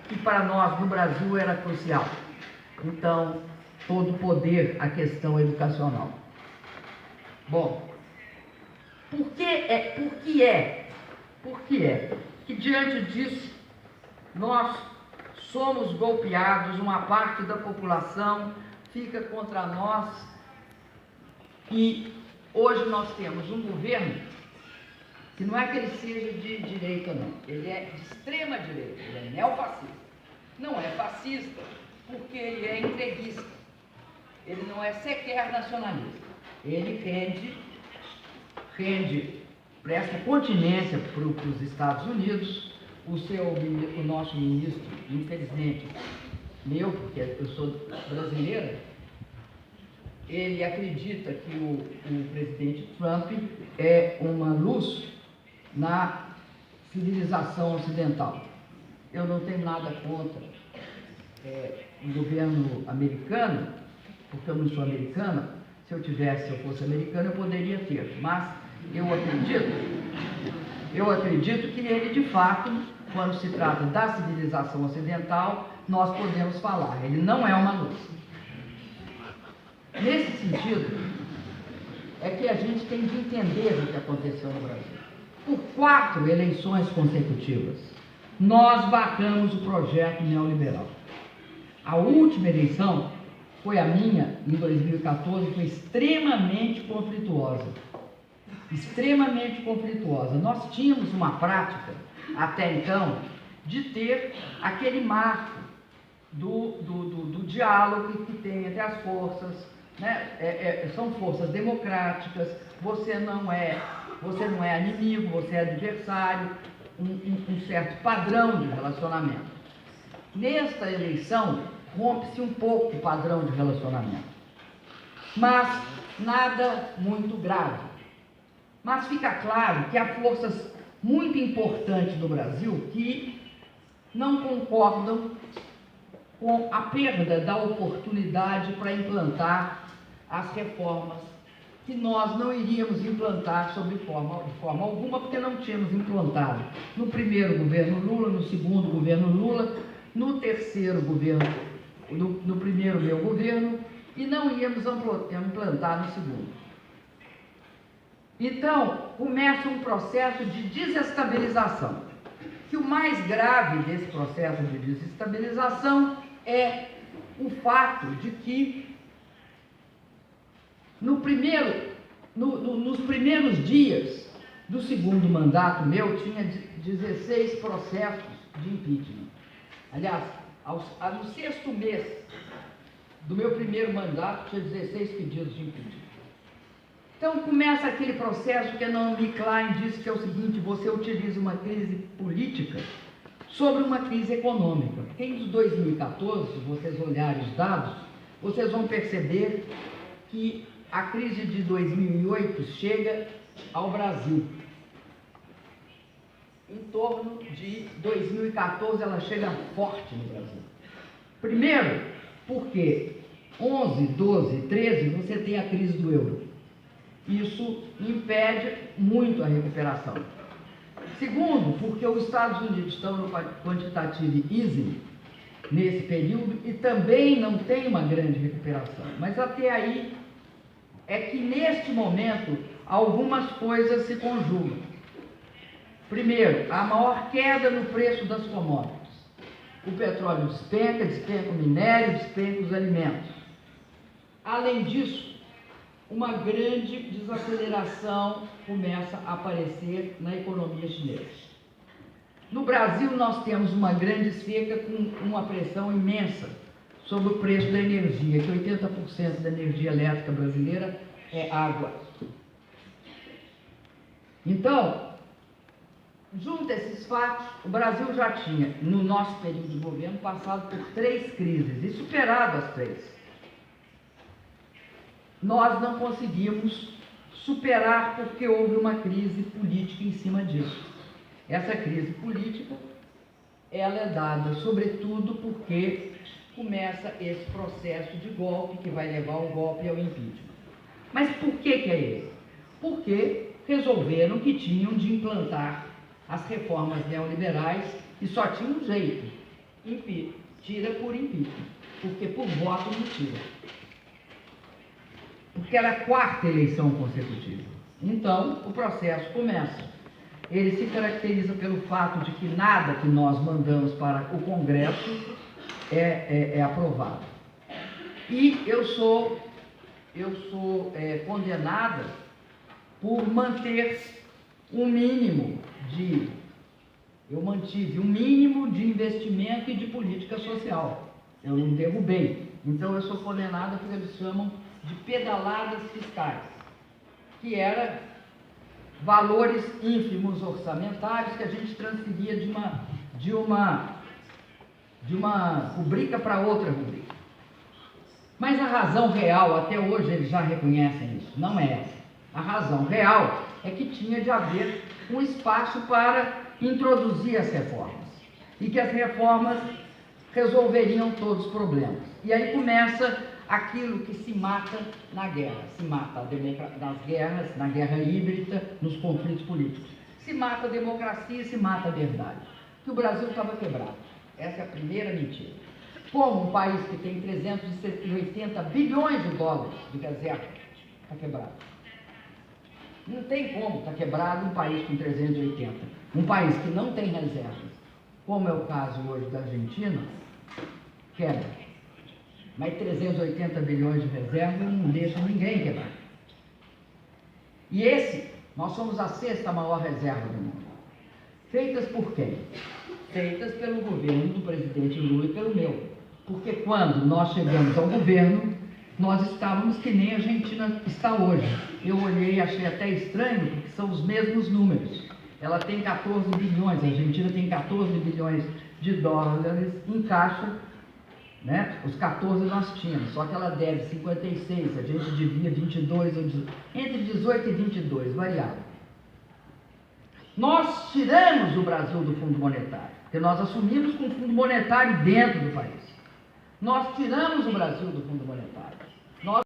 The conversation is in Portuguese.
que para nós no Brasil era crucial. Então, todo o poder à questão educacional. Bom, por que é que diante disso nós somos golpeados, uma parte da população fica contra nós e hoje nós temos um governo que não é que ele seja de direita não, ele é de extrema direita, ele é neofascista. Não é fascista porque ele é entreguista, ele não é sequer nacionalista, ele presta continência para os Estados Unidos. O nosso ministro, infelizmente, porque eu sou brasileira, ele acredita que o presidente Trump é uma luz na civilização ocidental. Eu não tenho nada contra o governo americano, porque eu não sou americana. Se eu fosse americana, eu poderia ter, mas eu acredito que ele, de fato, quando se trata da civilização ocidental, nós podemos falar, ele não é uma luz. Nesse sentido, é que a gente tem de entender o que aconteceu no Brasil. Por 4 eleições consecutivas, nós barramos o projeto neoliberal. A última eleição foi a minha, em 2014, foi extremamente conflituosa. Extremamente conflituosa. Nós tínhamos uma prática, até então, de ter aquele marco do diálogo que tem entre as forças, né? São forças democráticas, você não é inimigo, você é adversário, um certo padrão de relacionamento. Nesta eleição, rompe-se um pouco o padrão de relacionamento, mas nada muito grave. Mas fica claro que há forças muito importantes no Brasil que não concordam com a perda da oportunidade para implantar as reformas que nós não iríamos implantar de forma alguma, porque não tínhamos implantado no primeiro governo Lula, no segundo governo Lula, no terceiro governo, no primeiro meu governo, e não íamos implantar no segundo. Então, começa um processo de desestabilização, que o mais grave desse processo de desestabilização é o fato de que nos primeiros dias do segundo mandato meu, tinha 16 processos de impeachment. Aliás, no 6º mês do meu primeiro mandato, tinha 16 pedidos de impeachment. Então começa aquele processo que a Naomi Klein disse que é o seguinte: você utiliza uma crise política sobre uma crise econômica. Porque em 2014, se vocês olharem os dados, vocês vão perceber que a crise de 2008 chega ao Brasil. Em torno de 2014 ela chega forte no Brasil. Primeiro, porque 11, 12, 13 você tem a crise do euro. Isso impede muito a recuperação. Segundo, porque os Estados Unidos estão no quantitative easing nesse período e também não tem uma grande recuperação. Mas até aí é que neste momento algumas coisas se conjugam. Primeiro, a maior queda no preço das commodities. O petróleo despenca o minério, despenca os alimentos. Além disso, uma grande desaceleração começa a aparecer na economia chinesa. No Brasil, nós temos uma grande seca com uma pressão imensa sobre o preço da energia, que 80% da energia elétrica brasileira é água. Então, junto a esses fatos, o Brasil já tinha, no nosso período de governo, passado por 3 crises e superado as 3. Nós não conseguimos superar porque houve uma crise política em cima disso. Essa crise política, ela é dada sobretudo porque começa esse processo de golpe que vai levar ao golpe e ao impeachment. Mas por que é esse? Porque resolveram que tinham de implantar as reformas neoliberais E só tinha um jeito: tira por impeachment, porque por voto não tira. Porque era a 4ª eleição consecutiva. Então, o processo começa. Ele se caracteriza pelo fato de que nada que nós mandamos para o Congresso é aprovado. E eu sou condenada por manter um mínimo de... Eu mantive um mínimo de investimento e de política social. Eu não derrubei. Então, eu sou condenada porque eles chamam de pedaladas fiscais, que era valores ínfimos orçamentários que a gente transferia de uma rubrica para outra rubrica. Mas a razão real, até hoje eles já reconhecem isso, não é essa. A razão real é que tinha de haver um espaço para introduzir as reformas, e que as reformas resolveriam todos os problemas. E aí começa aquilo que se mata na guerra. Se mata nas guerras, na guerra híbrida, nos conflitos políticos. Se mata a democracia, se mata a verdade. Que o Brasil estava quebrado. Essa é a primeira mentira. Como um país que tem 380 bilhões de dólares de reserva está quebrado? Não tem como estar quebrado um país com 380. Um país que não tem reservas, como é o caso hoje da Argentina, quebra. Mas 380 bilhões de reserva não deixa ninguém quebrar. E nós somos a 6ª maior reserva do mundo. Feitas por quem? Feitas pelo governo do presidente Lula e pelo meu. Porque quando nós chegamos ao governo, nós estávamos que nem a Argentina está hoje. Eu olhei e achei até estranho, porque são os mesmos números. Ela tem 14 bilhões, a Argentina tem 14 bilhões de dólares em caixa, né? Os 14 nós tínhamos, só que ela deve 56, a gente devia 22, entre 18 e 22, variável. Nós tiramos o Brasil do Fundo Monetário, porque nós assumimos com o Fundo Monetário dentro do país. Nós tiramos o Brasil do Fundo Monetário.